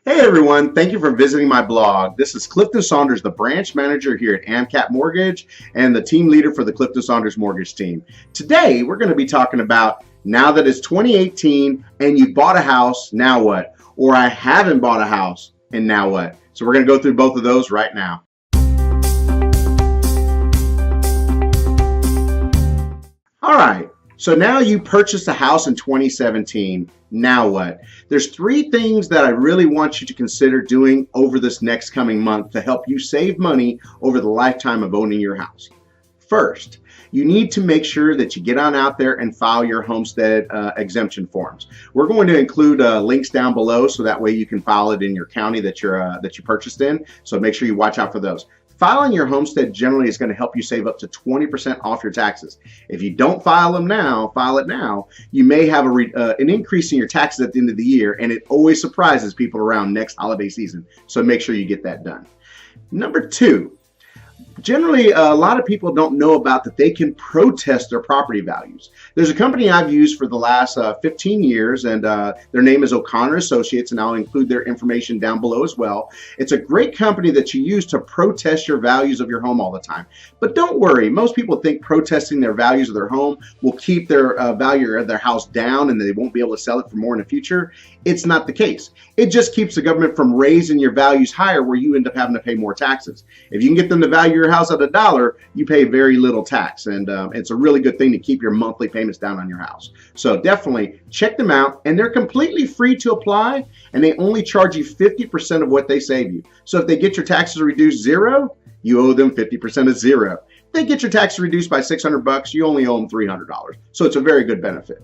Hey everyone, thank you for visiting my blog. This is Clifton Saunders, the branch manager here at Amcap Mortgage and the team leader for the Clifton Saunders mortgage team. Today we're going to be talking about now that it's 2018 and you bought a house, now what? Or I haven't bought a house and now what? So we're going to go through both of those right now. All right, so now you purchased a house in 2017. Now what? There's three things that I really want you to consider doing over this next coming month to help you save money over the lifetime of owning your house. First, you need to make sure that you get on out there and file your homestead exemption forms. We're going to include links down below so that way you can file it in your county that you purchased in. So make sure you watch out for those. Filing your homestead generally is going to help you save up to 20% off your taxes. If you don't file them now, file it now, you may have an increase in your taxes at the end of the year, and it always surprises people around next holiday season. So make sure you get that done. Number two, generally, a lot of people don't know about that they can protest their property values. There's a company I've used for the last 15 years, and their name is O'Connor Associates, and I'll include their information down below as well. It's a great company that you use to protest your values of your home all the time. But don't worry, most people think protesting their values of their home will keep their value of their house down and they won't be able to sell it for more in the future. It's not the case. It just keeps the government from raising your values higher where you end up having to pay more taxes. If you can get them to value your house at $1, you pay very little tax, and it's a really good thing to keep your monthly payments down on your house. So definitely check them out, and they're completely free to apply, and they only charge you 50% of what they save you. So if they get your taxes reduced zero, you owe them 50% of zero. If they get your taxes reduced by $600, you only owe them $300. So it's a very good benefit.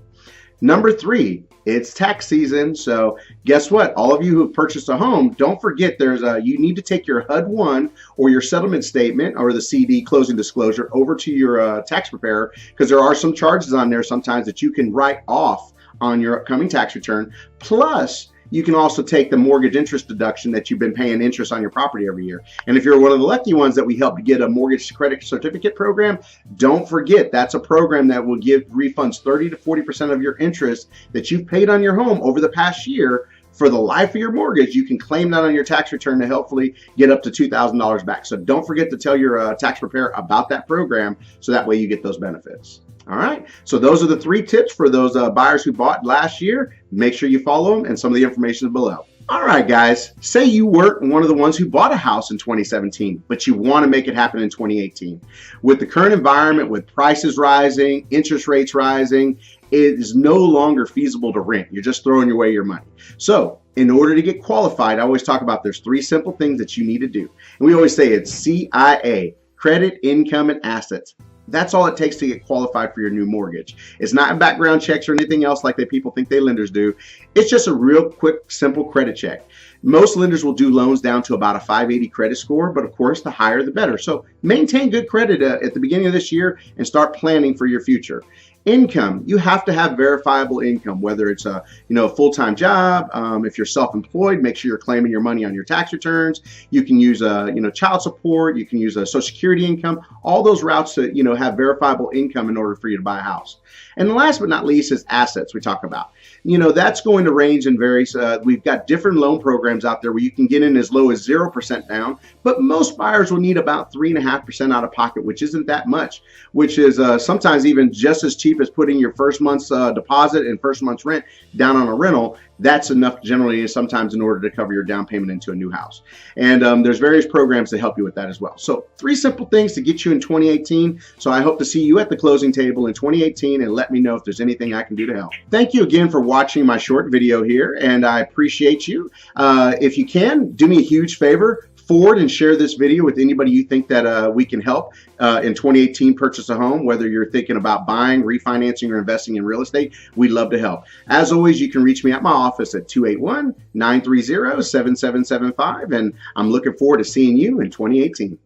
Number three, it's tax season, so guess what? All of you who have purchased a home, don't forget you need to take your HUD-1 or your settlement statement or the CD closing disclosure over to your tax preparer, because there are some charges on there sometimes that you can write off on your upcoming tax return. Plus, you can also take the mortgage interest deduction that you've been paying interest on your property every year. And if you're one of the lucky ones that we help to get a mortgage credit certificate program, don't forget that's a program that will give refunds 30 to 40% of your interest that you've paid on your home over the past year. For the life of your mortgage, you can claim that on your tax return to hopefully get up to $2,000 back. So don't forget to tell your tax preparer about that program so that way you get those benefits. All right, so those are the three tips for those buyers who bought last year. Make sure you follow them, and some of the information is below. All right, guys, say you weren't one of the ones who bought a house in 2017, but you want to make it happen in 2018. With the current environment, with prices rising, interest rates rising, it is no longer feasible to rent. You're just throwing away your money. So in order to get qualified, I always talk about there's three simple things that you need to do. And we always say it's CIA, credit, income, and assets. That's all it takes to get qualified for your new mortgage. It's not background checks or anything else like that people think lenders do. It's just a real quick, simple credit check. Most lenders will do loans down to about a 580 credit score, but of course, the higher the better. So maintain good credit at the beginning of this year and start planning for your future. Income, you have to have verifiable income, whether it's a full-time job. If you're self-employed, make sure you're claiming your money on your tax returns. You can use child support. You can use a Social Security income. All those routes to have verifiable income in order for you to buy a house. And last but not least is assets. We talk about. That's going to range in various. We've got different loan programs out there where you can get in as low as 0% down, but most buyers will need about 3.5% out of pocket, which isn't that much. Which is sometimes even just as cheap as putting your first month's deposit and first month's rent down on a rental. That's enough generally sometimes in order to cover your down payment into a new house. And there's various programs to help you with that as well. So three simple things to get you in 2018. So I hope to see you at the closing table in 2018 and let me know if there's anything I can do to help. Thank you again for watching my short video here, and I appreciate you. If you can, do me a huge favor. Forward and share this video with anybody you think that we can help in 2018 purchase a home, whether you're thinking about buying, refinancing, or investing in real estate. We'd love to help. As always, you can reach me at my office at 281-930-7775, and I'm looking forward to seeing you in 2018.